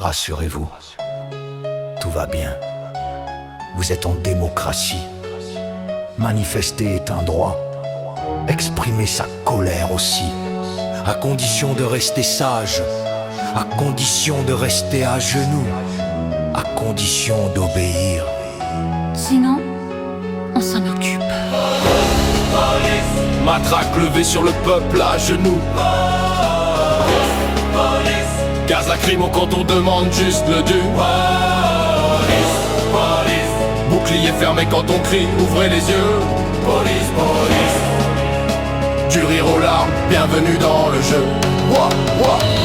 Rassurez-vous, tout va bien. Vous êtes en démocratie. Manifester est un droit. Exprimer sa colère aussi. À condition de rester sage. À condition de rester à genoux. À condition d'obéir. Sinon, on s'en occupe. Matraque levée sur le peuple à genoux. Gaz lacrymo quand on demande juste le dû. Bouclier fermé quand on crie, ouvrez les yeux. Police, police. Du rire aux larmes, bienvenue dans le jeu.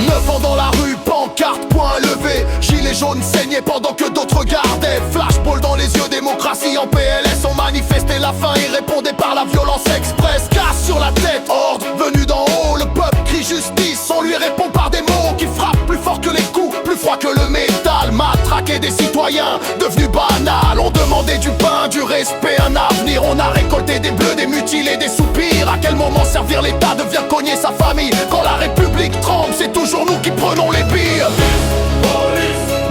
9 ans dans la rue, pancarte, point levé. Gilets jaunes saignaient pendant que d'autres regardaient. Flashball dans les yeux, démocratie en PLS. On manifestait la faim et répondait par la violence express. Casse sur la tête, ordre venu d'en haut. Le peuple crie justice, on lui répond par des mots qui frappent plus fort que les coups, plus froid que le métal. Matraquer des citoyens, devenus banals. On demandait du pain, du respect, un avenir. On a récolté des bleus, des mutilés, des soupirs. À quel moment servir l'État devient cogner sa famille? Quand la République tremble, c'est toujours nous qui prenons les pires.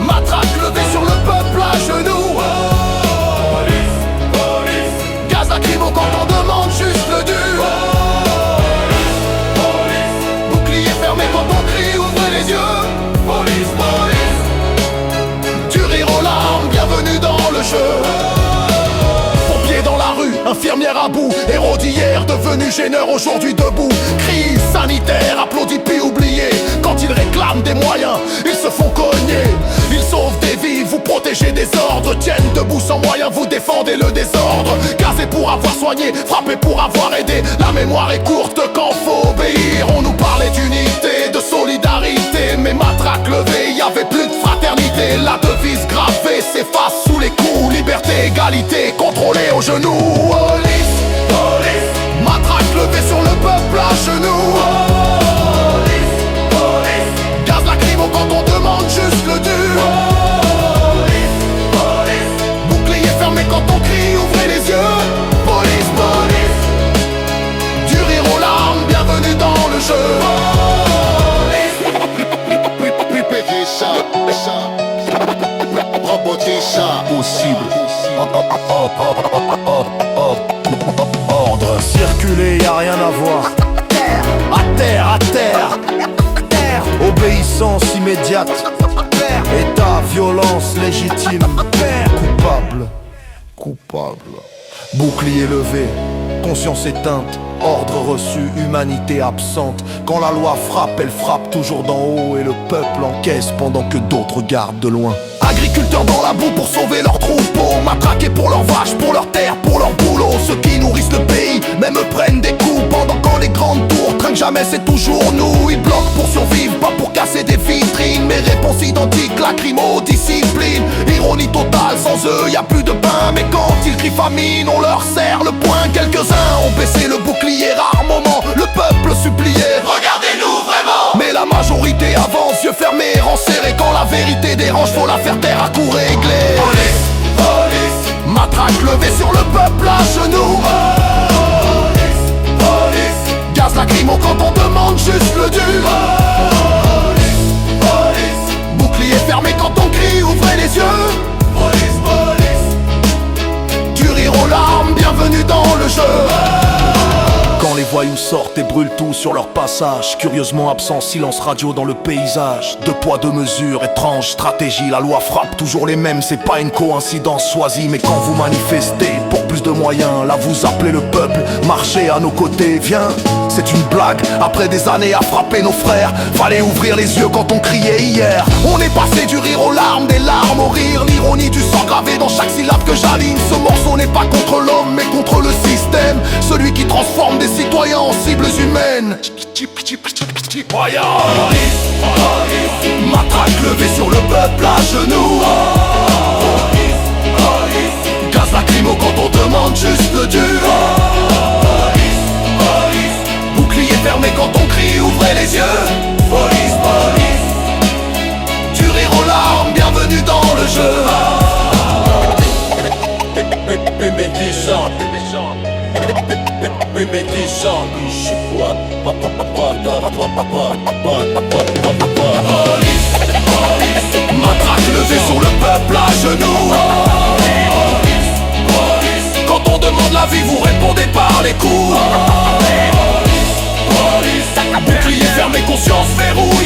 Matraque levée sur le peuple à genoux. Gaz lacrymo quand on demande juste le dû. Bouclier fermé quand on crie, ouvrez les yeux. Police, police. Du rire aux larmes, bienvenue dans le jeu. Pompiers dans la rue, infirmière à bout. Héros d'hier, devenu gêneur, aujourd'hui debout. Crise sanitaire, applaudi puis oublié. Quand ils réclament des moyens, ils se font cogner. Ils sauvent des vies, vous protégez des ordres. Tiennent debout sans moyens, vous défendez le désordre. Gazé pour avoir soigné, frappé pour avoir aidé. La mémoire est courte quand faut obéir. On nous parlait d'unité, de solidarité. Mais matraque levée, y avait plus de fraternité. La devise gravée s'efface sous les coups. Liberté, égalité, contrôlée aux genoux. Police, police. Matraque levée sur le peuple à genoux. Police, police. Gaz lacrymo quand on demande juste le dû. Police, police. Bouclier fermé quand on crie, ouvrez les yeux. Police, police. Du rire aux larmes, bienvenue dans le jeu. Répétez ça, Robotez ça. Possible. Ordre, circuler, y a rien à voir. À terre, à terre. Obéissance immédiate. État, violence légitime. Coupable, coupable. Bouclier levé, conscience éteinte. Ordre reçu, humanité absente. Quand la loi frappe, elle frappe toujours d'en haut. Et le peuple encaisse pendant que d'autres regardent de loin. Agriculteurs dans la boue pour sauver leurs troupeaux. Matraqués pour leurs vaches, pour leurs terres, pour leur boulot. Ceux qui nourrissent le pays, même eux prennent des coups. Pendant quand les grandes tours trinquent jamais, c'est toujours nous. Ils bloquent pour survivre, pas pour casser des vitrines. Mais réponse identique, lacrymo, discipline. Ironie totale, sans eux y a plus de pain. Mais quand ils crient famine, on leur serre le poing. Quelques-uns ont baissé le bouclier, rare moment, le peuple suppliait. Regardez-nous vraiment. Mais la majorité avance, yeux fermés, rangs serrés. Quand la vérité dérange, faut la faire taire à coups réglés. Police, police. Matraque levée sur le peuple à genoux. Police, police. Gaz lacrymo quand on demande juste le dû. Police, police. Bouclier fermé quand on crie, ouvrez les yeux. Police, police. Du rire aux larmes, bienvenue dans le jeu. Quand les voyous sortent et brûlent tout sur leur passage, curieusement absent, silence radio dans le paysage. Deux poids, deux mesures, étrange stratégie. La loi frappe toujours les mêmes, c'est pas une coïncidence choisie. Mais quand vous manifestez pour plus de moyens, là vous appelez le peuple, marchez à nos côtés, viens. C'est une blague, après des années à frapper nos frères. Fallait ouvrir les yeux quand on criait hier. On est passé du rire aux larmes, des larmes au rire. L'ironie du sang gravé dans chaque syllabe que j'aligne. Ce morceau n'est pas contre l'homme mais contre le système. Celui qui transforme des citoyens en cibles humaines. Matraque levée sur le peuple à genoux. Gaz lacrymo quand on demande juste le dû. Bouclier fermé quand on crie, ouvrez les yeux. Police, police. Du rire aux larmes, bienvenue dans le jeu. Police, police. vie, vous répondez par les coups. Police, bouclier fermé, conscience verrouillée.